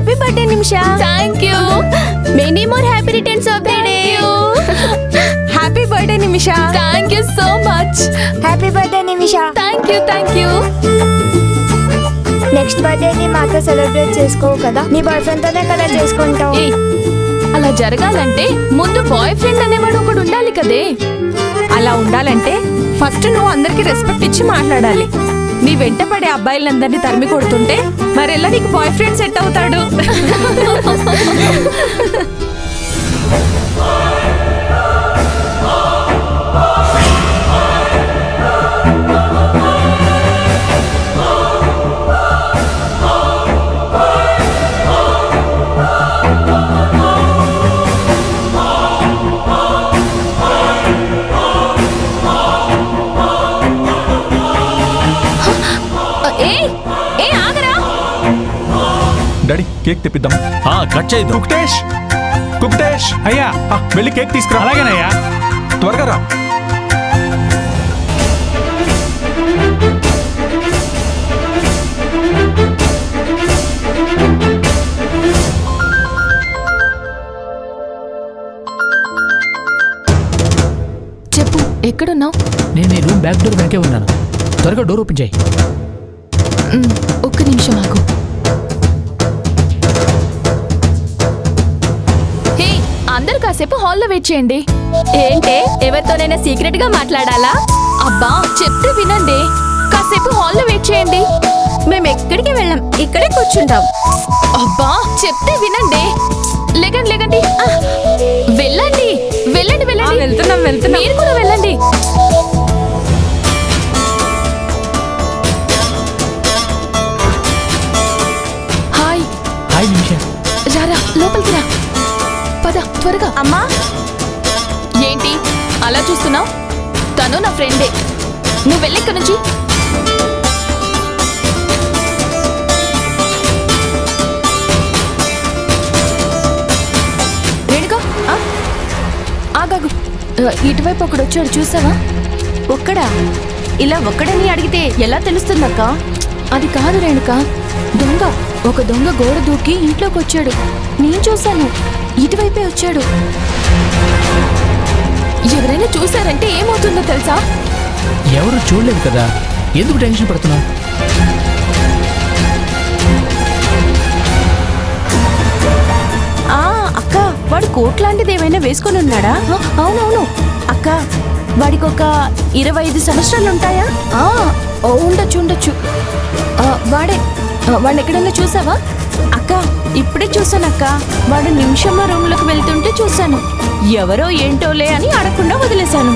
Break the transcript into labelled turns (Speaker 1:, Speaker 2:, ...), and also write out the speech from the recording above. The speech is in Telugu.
Speaker 1: Happy birthday Nimisha.
Speaker 2: Thank you.
Speaker 1: Many more happy returns of the day. Happy birthday Nimisha.
Speaker 2: Thank you so much.
Speaker 3: Happy birthday Nimisha.
Speaker 2: Thank you. Thank you.
Speaker 3: Next birthday ని మాతో సెలబ్రేట్ చేసుకోవు కదా, నీ బాయ్ ఫ్రెండ్ తోనే కదా చేసుకుంటావు.
Speaker 2: ఏయ్, అలా జరగాలంటే ముందు బాయ్ ఫ్రెండ్ అనేవాడు ఒకడు ఉండాలి కదే.
Speaker 1: అలా ఉండాలంటే ఫస్ట్ నువ్వు అందరికి రెస్పెక్ట్ ఇచ్చి మాట్లాడాలి. నీ వెంట పడే అబ్బాయిలందరినీ తరిమి కొడుతుంటే మరెలా నీకు బాయ్ ఫ్రెండ్ సెట్ అవుతాడు?
Speaker 4: డాడీ కేక్ తెప్పిద్దాం.
Speaker 5: కట్ చేయదు.
Speaker 4: కుక్టేష్, కుక్టేష్
Speaker 6: అయ్యా
Speaker 4: వెళ్ళి కేక్ తీసుకురా.
Speaker 6: అలాగేనయ్యా.
Speaker 4: త్వరగా రా.
Speaker 2: చెప్పు, ఎక్కడున్నావు?
Speaker 6: నేను ఈ రూమ్ బ్యాక్ డోర్ వెనకే ఉన్నాను. త్వరగా డోర్ ఓపెన్ చేయి.
Speaker 2: ఒక్క నిమిషం ఆగు. హే, అందరు కాసేపు హాల్లో వెయిట్ చేయండి.
Speaker 1: ఏంటే, ఎవరితోనైనా సీక్రెట్ గా మాట్లాడాలా?
Speaker 2: అబ్బా చెప్తే వినండి. కాసేపు హాల్లో వెయిట్ చేయండి.
Speaker 1: మేము ఎక్కడికి వెళ్ళాం, ఇక్కడే కూర్చుంటాం.
Speaker 2: అబ్బా చెప్తే వినండి. లేకండి లేకండి. వెళ్ళండి వెళ్ళండి వెళ్ళండి.
Speaker 1: వెళ్తున్నాం వెళ్తున్నాం.
Speaker 2: మీరు కూడా వెళ్ళండి. హాయ్.
Speaker 6: హాయ్ నిమిషా.
Speaker 2: రారా లోపలికి రా. పద త్వరగా.
Speaker 1: అమ్మా,
Speaker 2: ఏంటి అలా చూస్తున్నావు? తను నా ఫ్రెండే. నువ్వు వెళ్ళి ఇక్కడి నుంచి. రేణుకా ఆగాగు. ఇటువైపు ఒకడు వచ్చాడు, చూసావా?
Speaker 1: ఒక్కడా? ఇలా ఒక్కడని అడిగితే ఎలా తెలుస్తుందక్క?
Speaker 2: అది కాదు రేణుక, దొంగ. ఒక దొంగ గోడ దూకి ఇంట్లోకి వచ్చాడు. నేను చూశాను, ఇటువైపే వచ్చాడు. ఎవరైనా చూశారంటే ఏమవుతుందో తెలుసా?
Speaker 6: ఎవరు చూడలేదు కదా, ఎందుకు టెన్షన్ పడుతున్నావు?
Speaker 1: అక్క, వాడు కోట్ లాంటిది ఏమైనా వేసుకొని ఉన్నాడా?
Speaker 2: అవునవును
Speaker 1: అక్క, వాడికి ఒక 25 సంవత్సరాలు ఉంటాయా?
Speaker 2: ఉండొచ్చు ఉండొచ్చు. వాడే. వాడిని ఎక్కడైనా చూసావా?
Speaker 1: అక్క, ఇప్పుడే చూసానక్క. వాడు నిమిషమ్మ రూమ్ లోకి వెళ్తుంటే చూశాను. ఎవరో ఏంటోలే అని అడగకుండా వదిలేశాను.